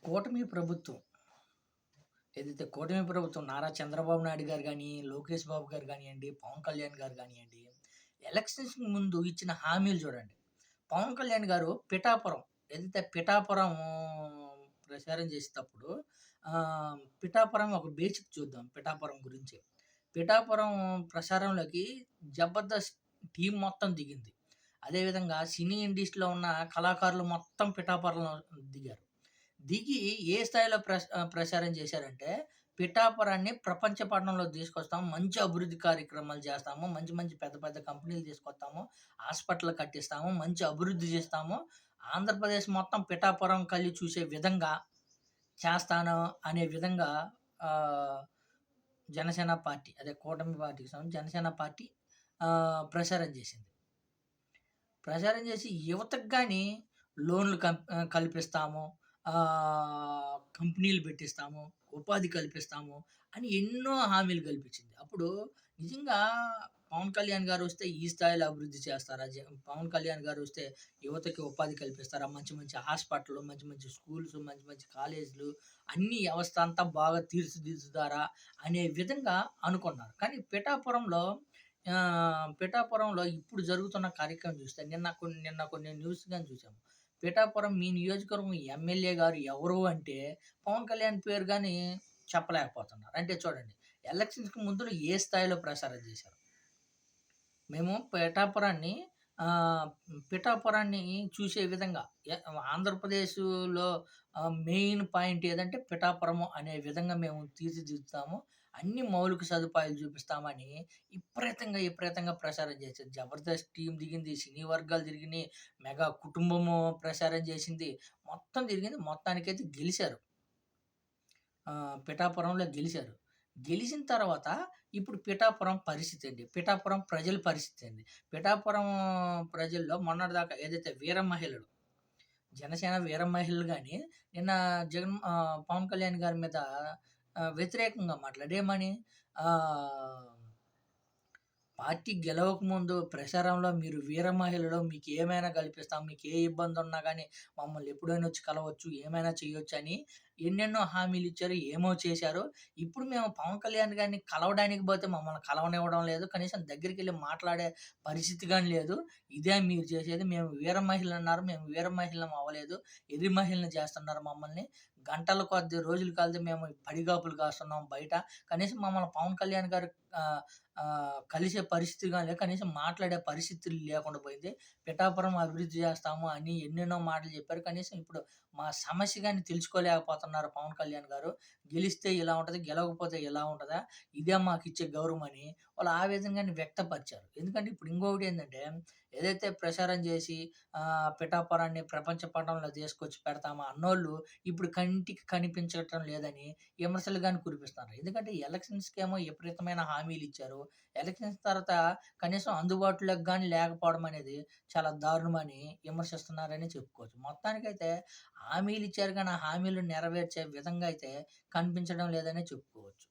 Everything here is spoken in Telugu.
కూటమి ప్రభుత్వం ఏదైతే కూటమి ప్రభుత్వం నారా చంద్రబాబు నాయుడు గారు గాని, లోకేష్ బాబు గారు గానియండి, పవన్ కళ్యాణ్ గారు గానియండి, ఎలక్షన్స్‌కి ముందు ఇచ్చిన హామీలు చూడండి. పవన్ కళ్యాణ్ గారు పిఠాపురం ఏదైతే పిఠాపురం ప్రచారం చేసేటప్పుడు పిఠాపురం ఒక బేసిక్ చూద్దాం పిఠాపురం గురించి. పిఠాపురం ప్రచారంలోకి జబర్దస్త్ టీమ్ మొత్తం దిగింది. అదేవిధంగా సినీ ఇండస్ట్రీలో ఉన్న కళాకారులు మొత్తం పిఠాపురంలో దిగారు. దిగి ఏ స్థాయిలో ప్రచారం చేశారంటే, పిఠాపురాన్ని ప్రపంచ పటంలోకి తీసుకొస్తాం. మంచి అభివృద్ధి కార్యక్రమాలు చేస్తాము. మంచి మంచి పెద్ద పెద్ద కంపెనీలు తీసుకొస్తాము. హాస్పిటల్ కట్టిస్తాము. మంచి అభివృద్ధి చేస్తాము. ఆంధ్రప్రదేశ్ మొత్తం పిఠాపురం కళ్ళి చూసే విధంగా చేస్తాను అనే విధంగా ఆహ్, జనసేన పార్టీ అదే కూటమి పార్టీకి సంబంధించి జనసేన పార్టీ ప్రచారం చేసింది. ప్రచారం చేసి యువతకు గాని లోన్‌లు కల్పిస్తాము. కంపెనీలు పెట్టిస్తాము. ఉపాధి కల్పిస్తాము అని ఎన్నో హామీలు కల్పించింది. అప్పుడు నిజంగా పవన్ కళ్యాణ్ గారొస్తే ఈ స్థాయిలో అభివృద్ధి చేస్తారా? పవన్ కళ్యాణ్ గారొస్తే యువతకి ఉపాధి కల్పిస్తారా? మంచి మంచి హాస్పిటల్‌లు, మంచి మంచి స్కూల్స్, మంచి మంచి కాలేజీలు అన్ని వ్యవస్థ అంతా బాగా తీర్చిదిద్దుతారా? అనే విధంగా అనుకున్నారు. కానీ పిఠాపురంలో ఇప్పుడు జరుగుతున్న కార్యక్రమం చూస్తే నిన్న కొన్ని న్యూస్ గాని చూసాము. పిఠాపురం మీ నియోజకవర్గం ఎమ్మెల్యే గారు ఎవరు అంటే పవన్ కళ్యాణ్ పేరు గాని చెప్పలేకపోతున్నారు. అంటే చూడండి ఎలక్షన్స్‌కి ముందు ఏ స్థాయిలో ప్రచారం చేశారు. మేము ఆహ్, పిఠాపురాన్ని చూసే విధంగా ఎ ఆంధ్రప్రదేశ్‌లో మెయిన్ పాయింట్ ఏదంటే పిఠాపురము అనే విధంగా మేము తీర్చిదిద్దుతాము. అన్ని మౌలిక సదుపాయాలు చూపిస్తామని విపరీతంగా ప్రచారం చేశారు. 'జబర్దస్త్' టీమ్ దిగింది. సినీ వర్గాలు తిరిగినియి. మెగా కుటుంబము ప్రచారం చేసింది. మొత్తం తిరిగింది. మొత్తానికైతే గెలిచారు. పిఠాపురంలో గెలిచారు. గెలిచిన తర్వాత ఇప్పుడు పిఠాపురం పరిస్థితండి. పిఠాపురం ప్రజల పరిస్థితండి. పిఠాపురం ప్రజల్లో మొన్నటిదాకా ఏదైతే వీర మహిళలు, జనసేన వీర మహిళలు గాని నిన్న పవన్ కళ్యాణ్ గారి మీద వ్యతిరేకంగా మాట్లాడి ఏమని ఆహ్ పార్టీ గెలవకముందు ప్రచారంలో మీరు వీర మహిళలు మీకేమైనా కల్పిస్తాం. మీకు ఏ ఇబ్బందున్నా గానీ మమ్మల్ని ఎప్పుడైనా వచ్చి కలవచ్చు. ఏమైనా చేయొచ్చని ఎన్నెన్నో హామీలిచ్చారు. ఏమో చేశారు. ఇప్పుడు మేము పవన్ కళ్యాణ్ గారిని కలవడానికి పోతే మమ్మల్ని కలవనివ్వడం లేదు. కనీసం దగ్గరికెళ్ళి మాట్లాడే పరిస్థితి గాని లేదు. ఇదే మీరు చేసేది. మేము వీర మహిళలన్నారు. మేము వీర మహిళలం అవ్వలేదు. ఎర్రి మహిళని చేస్తున్నారు మమ్మల్ని. గంటల కొద్దీ, రోజుల కొద్దీ మేము పడిగాపులు కాస్తున్నాం బయట. కనీసం మమ్మల్ని పవన్ కళ్యాణ్ గారు ఆహ్, కలిసే పరిస్థితి గాని లేదు. కనీసం మాట్లాడే పరిస్థితులు లేకుండా పోయింది. పిఠాపురం అభివృద్ధి చేస్తాము అని ఎన్నెన్నో మాటలు చెప్పారు. కనీసం ఇప్పుడు మా సమస్య గాని తెలుసుకోలేకపోతున్నారు పవన్ కళ్యాణ్ గారు. గెలిస్తే ఇలా ఉంటది, గెలవకపోతే ఇలా ఉంటదా? ఇదే మాకిచ్చే గౌరవం అని వాళ్ళు ఆవేదనగాని వ్యక్తపరిచారు. ఎందుకంటే ఇప్పుడు ఇంకొకటేందంటే ఏదైతే ప్రచారం చేసి పిఠాపురాన్ని ప్రపంచ పటంలో తీసుకొచ్చి పెడతామా అన్నోళ్ళు ఇప్పుడు కంటికి కనిపించటం లేదని విమర్శలు గాని కురిపిస్తున్నారు. ఎందుకంటే ఎలక్షన్స్‌కేమో విపరీతమైన హామీలిచ్చారు. ఎలక్షన్స్ తర్వాత కనీసం అందుబాటులోకి గాని లేకపోవడం అనేది చాలా దారుణమని విమర్శిస్తున్నారని చెప్పుకోవచ్చు. మొత్తానికైతే హామీలిచ్చారు గానీ, ఆ హామీలు నెరవేర్చే విధంగా అయితే కనిపించడం లేదనే చెప్పుకోవచ్చు.